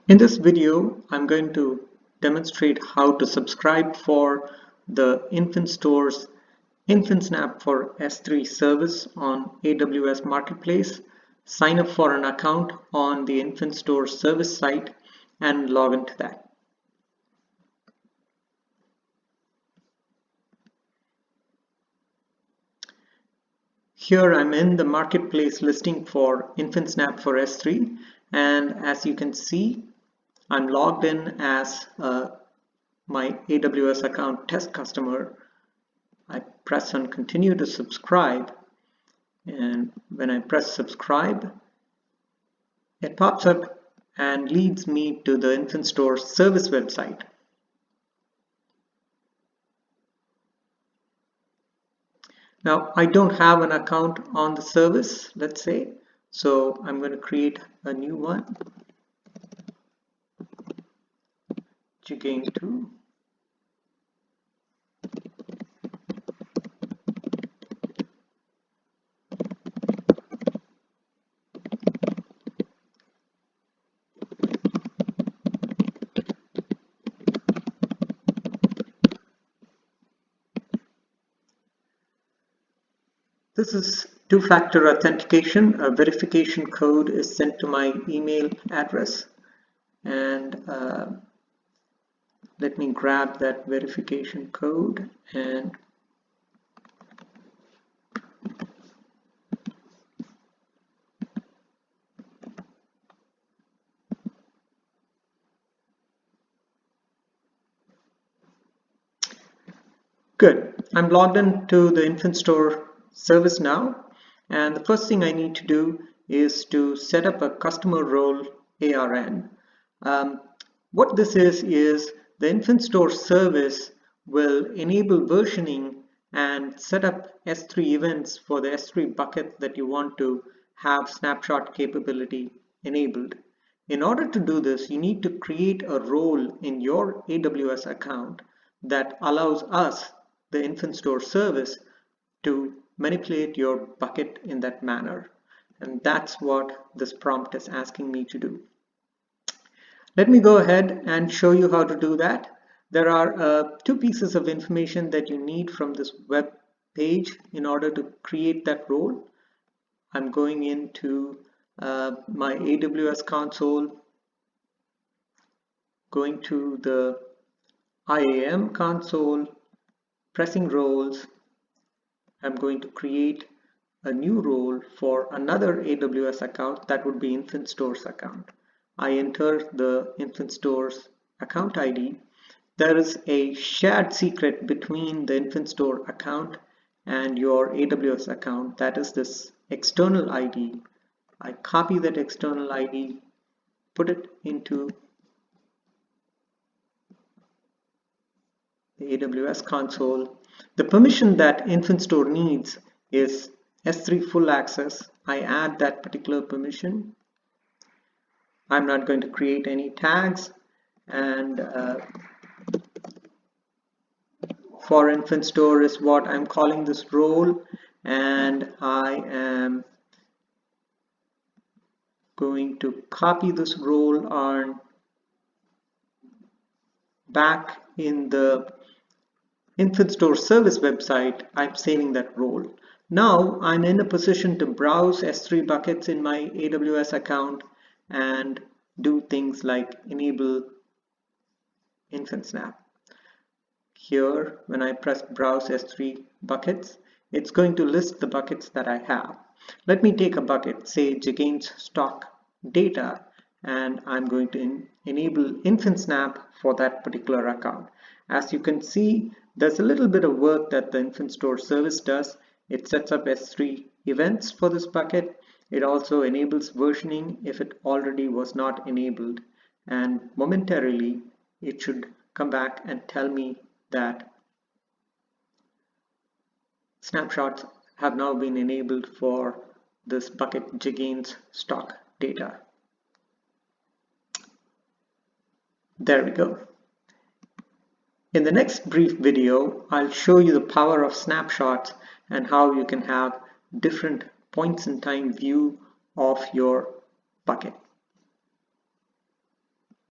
In this video, I'm going to demonstrate how to subscribe for the InfinStor's InfinSnap for S3 service on AWS Marketplace, sign up for an account on the InfinStor service site, and log into that. Here I'm in the Marketplace listing for InfinSnap for S3, and as you can see, I'm logged in as my AWS account test customer. I press on continue to subscribe, and when I press subscribe, it pops up and leads me to the InfinStor service website. Now I don't have an account on the service, let's say, so I'm going to create a new one. Again, 2. This is two-factor authentication. A verification code is sent to my email address, and let me grab that verification code and good. I'm logged into the InfinStor service now, and the first thing I need to do is to set up a customer role ARN. What this is the InfinStor service will enable versioning and set up S3 events for the S3 bucket that you want to have snapshot capability enabled. In order to do this, you need to create a role in your AWS account that allows us, the InfinStor service, to manipulate your bucket in that manner. And that's what this prompt is asking me to do. Let me go ahead and show you how to do that. There are two pieces of information that you need from this web page in order to create that role. I'm going into my AWS console, going to the IAM console, pressing roles. I'm going to create a new role for another AWS account that would be InfinStor's account. I enter the InfinStor's account ID. There is a shared secret between the InfinStor account and your AWS account. That is this external ID. I copy that external ID, put it into the AWS console. The permission that InfinStor needs is S3 full access. I add that particular permission. I'm not going to create any tags, and for InfinStor is what I'm calling this role, and I am going to copy this role on back in the InfinStor service website. I'm saving that role. Now I'm in a position to browse S3 buckets in my AWS account and do things like enable InfinSnap. Here, when I press browse S3 buckets, it's going to list the buckets that I have. Let me take a bucket, say Jagain's stock data, and I'm going to enable InfinSnap for that particular account. As you can see, there's a little bit of work that the InfinStor service does. It sets up S3 events for this bucket. It also enables versioning if it already was not enabled, and momentarily it should come back and tell me that snapshots have now been enabled for this bucket Jagain's stock data. There we go. In the next brief video, I'll show you the power of snapshots and how you can have different points in time view of your bucket.